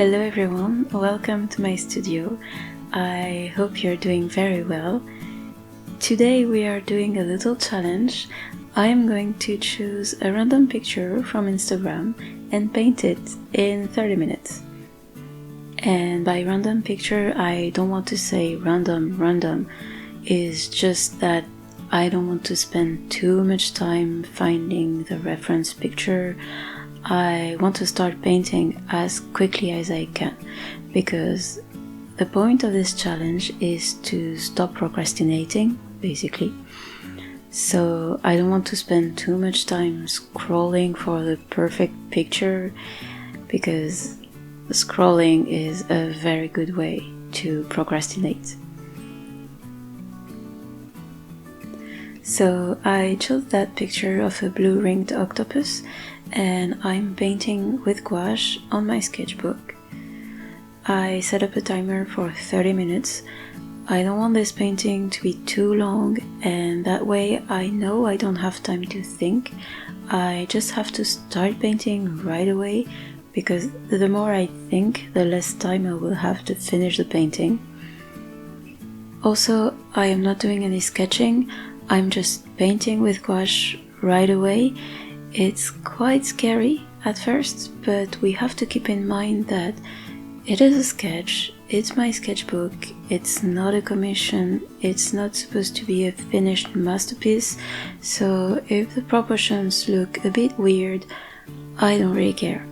Hello everyone, welcome to my studio. I hope you're doing very well. Today we are doing a little challenge. I am going to choose a random picture from Instagram and paint it in 30 minutes. And by random picture, I don't want to say random. It's just that I don't want to spend too much time finding the reference picture. I want to start painting as quickly as I can, because the point of this challenge is to stop procrastinating, basically. So I don't want to spend too much time scrolling for the perfect picture, because scrolling is a very good way to procrastinate. So I chose that picture of a blue ringed octopus, and I'm painting with gouache on my sketchbook. I set up a timer for 30 minutes. I don't want this painting to be too long, and that way I know I don't have time to think. I just have to start painting right away, because the more I think, the less time I will have to finish the painting. Also, I am not doing any sketching. I'm just painting with gouache right away. It's quite scary at first, but we have to keep in mind that it is a sketch, it's my sketchbook, it's not a commission, it's not supposed to be a finished masterpiece, so if the proportions look a bit weird, I don't really care.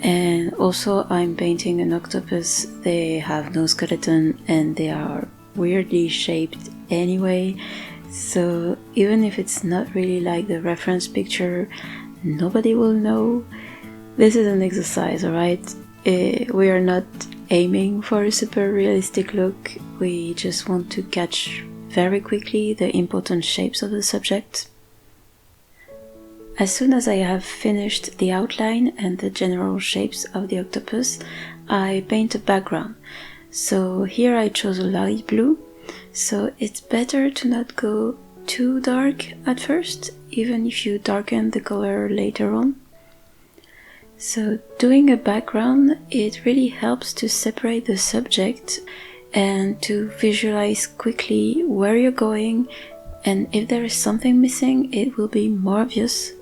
And also, I'm painting an octopus. They have no skeleton and they are weirdly shaped anyway. So even if it's not really like the reference picture, nobody will know. This is an exercise, alright? We are not aiming for a super realistic look. We just want to catch very quickly the important shapes of the subject. As soon as I have finished the outline and the general shapes of the octopus, I paint a background. So here I chose a light blue. So it's better to not go too dark at first, even if you darken the color later on. So doing a background, it really helps to separate the subject and to visualize quickly where you're going, and if there is something missing, it will be more obvious.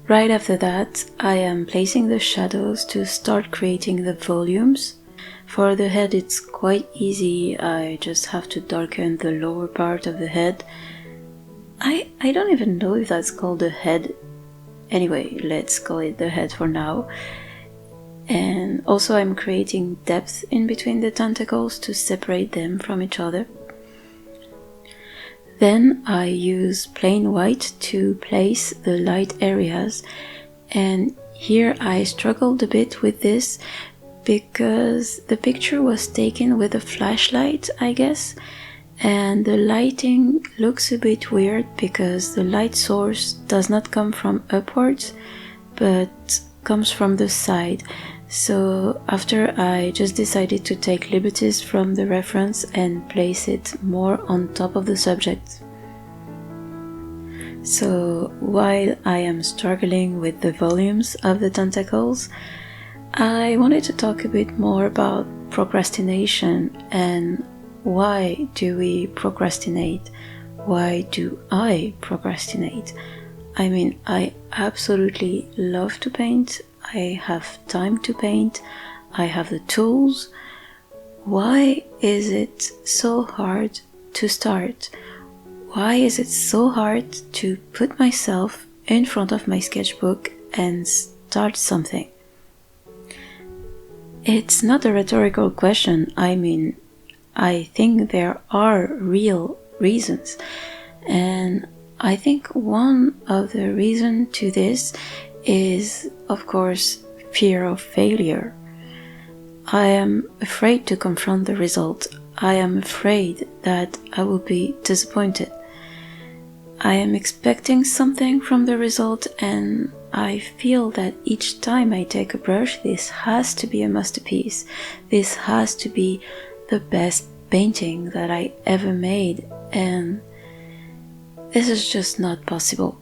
Right after that, I am placing the shadows to start creating the volumes. For the head, it's quite easy. I just have to darken the lower part of the head. I don't even know if that's called the head. Anyway, let's call it the head for now. And also I'm creating depth in between the tentacles to separate them from each other. Then I use plain white to place the light areas, and here I struggled a bit with this because the picture was taken with a flashlight, I guess, and the lighting looks a bit weird because the light source does not come from upwards but comes from the side. So after, I just decided to take liberties from the reference and place it more on top of the subject. So while I am struggling with the volumes of the tentacles, I wanted to talk a bit more about procrastination and why do we procrastinate? Why do I procrastinate? I mean, I absolutely love to paint. I have time to paint. I have the tools. Why is it so hard to start? Why is it so hard to put myself in front of my sketchbook and start something? It's not a rhetorical question. I mean, I think there are real reasons. And I think one of the reasons to this is, of course, fear of failure. I am afraid to confront the result. I am afraid that I will be disappointed. I am expecting something from the result, and I feel that each time I take a brush, this has to be a masterpiece. This has to be the best painting that I ever made, and this is just not possible.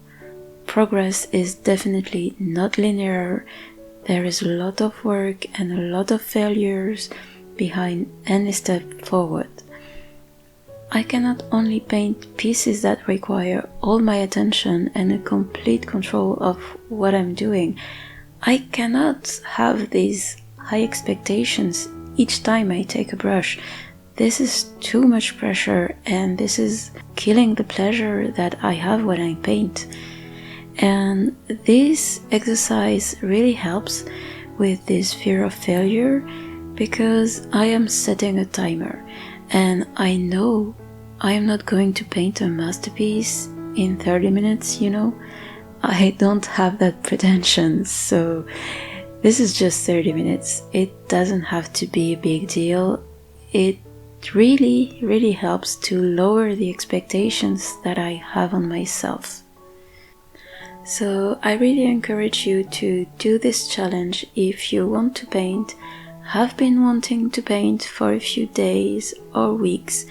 Progress is definitely not linear. there is a lot of work and a lot of failures behind any step forward. I cannot only paint pieces that require all my attention and a complete control of what I'm doing. I cannot have these high expectations each time I take a brush. This is too much pressure, and this is killing the pleasure that I have when I paint. And this exercise really helps with this fear of failure, because I am setting a timer and I know I am not going to paint a masterpiece in 30 minutes, I don't have that pretension, so this is just 30 minutes. It doesn't have to be a big deal. It really, really helps to lower the expectations that I have on myself. So I really encourage you to do this challenge if you want to paint, have been wanting to paint for a few days or weeks,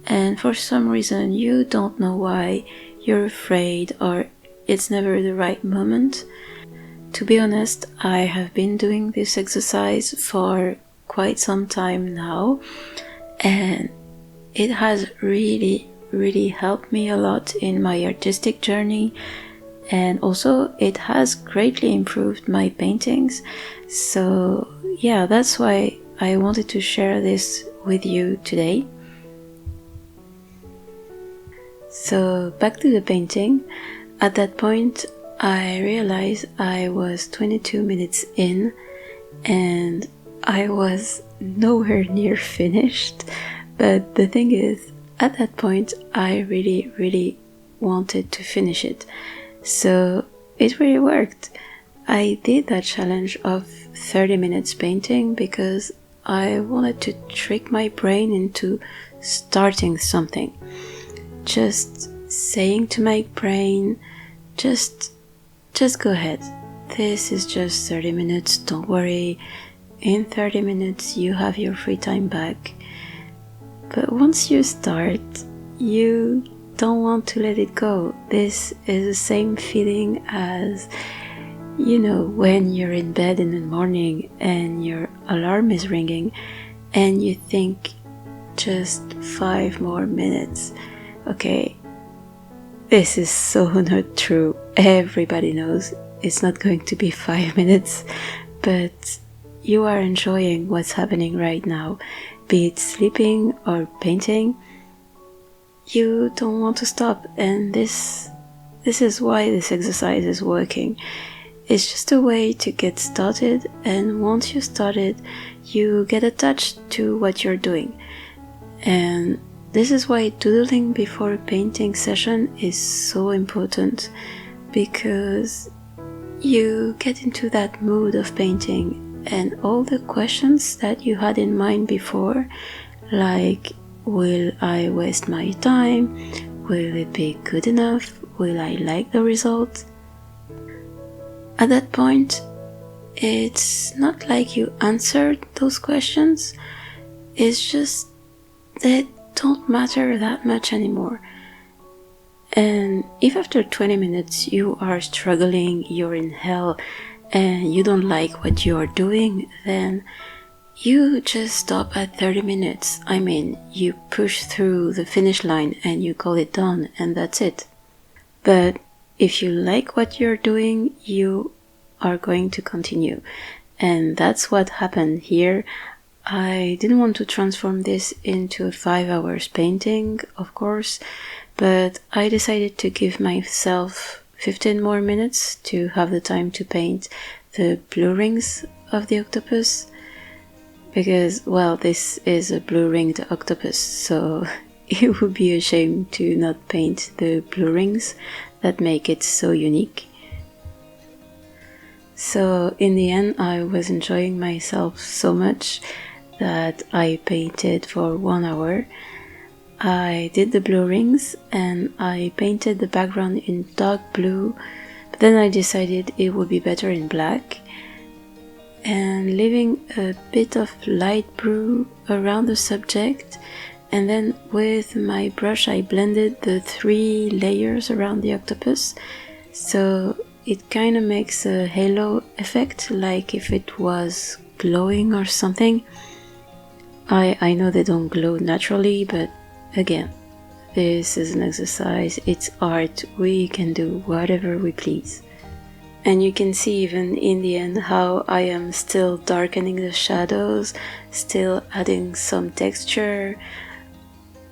and for some reason you don't know why, you're afraid, or it's never the right moment. To be honest, I have been doing this exercise for quite some time now, and it has really, really helped me a lot in my artistic journey, and also it has greatly improved my paintings. So yeah, that's why I wanted to share this with you today. So back to the painting. At that point, I realized I was 22 minutes in and I was nowhere near finished. But the thing is, at that point, I really, really wanted to finish it. So it really worked. I did that challenge of 30 minutes painting because I wanted to trick my brain into starting something. Just saying to my brain, just go ahead. This is just 30 minutes, don't worry. In 30 minutes you have your free time back. But once you start, you don't want to let it go. This is the same feeling as, when you're in bed in the morning and your alarm is ringing and you think, just 5 more minutes. Okay, this is so not true. Everybody knows it's not going to be 5 minutes, but you are enjoying what's happening right now, be it sleeping or painting. You don't want to stop, and this is why this exercise is working. It's just a way to get started, and once you started, you get attached to what you're doing. And this is why doodling before a painting session is so important, because you get into that mood of painting, and all the questions that you had in mind before, like, will I waste my time? Will it be good enough? Will I like the result? At that point, it's not like you answered those questions, it's just that don't matter that much anymore. And if after 20 minutes you are struggling, you're in hell, and you don't like what you're doing, then you just stop at 30 minutes. I mean, you push through the finish line and you call it done, and that's it. But if you like what you're doing, you are going to continue. And that's what happened here. I didn't want to transform this into a 5 hours painting, of course, but I decided to give myself 15 more minutes to have the time to paint the blue rings of the octopus, because, well, this is a blue ringed octopus, so it would be a shame to not paint the blue rings that make it so unique. So in the end, I was enjoying myself so much that I painted for 1 hour. I did the blue rings and I painted the background in dark blue, but then I decided it would be better in black, and leaving a bit of light blue around the subject, and then with my brush I blended the 3 layers around the octopus. So it kind of makes a halo effect, like if it was glowing or something. I know they don't glow naturally, but again, this is an exercise, it's art, we can do whatever we please. And you can see even in the end how I am still darkening the shadows, still adding some texture.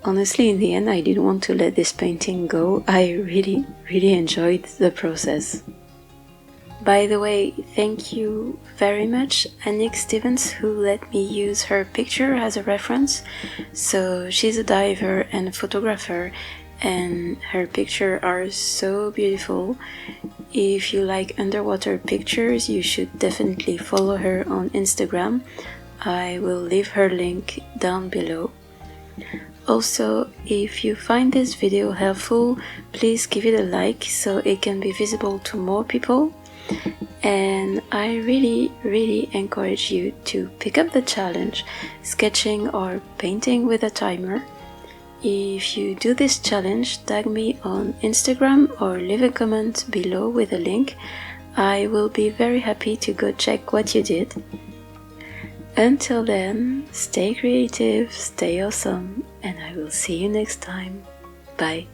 Honestly, in the end, I didn't want to let this painting go. I really enjoyed the process. By the way, thank you very much, Aniek Stevense, who let me use her picture as a reference. So she's a diver and a photographer, and her pictures are so beautiful. If you like underwater pictures, you should definitely follow her on Instagram. I will leave her link down below. Also, if you find this video helpful, please give it a like so it can be visible to more people. And I really encourage you to pick up the challenge, sketching or painting with a timer. If you do this challenge, tag me on Instagram or leave a comment below with a link. I will be very happy to go check what you did. Until then, stay creative, stay awesome, and I will see you next time. Bye.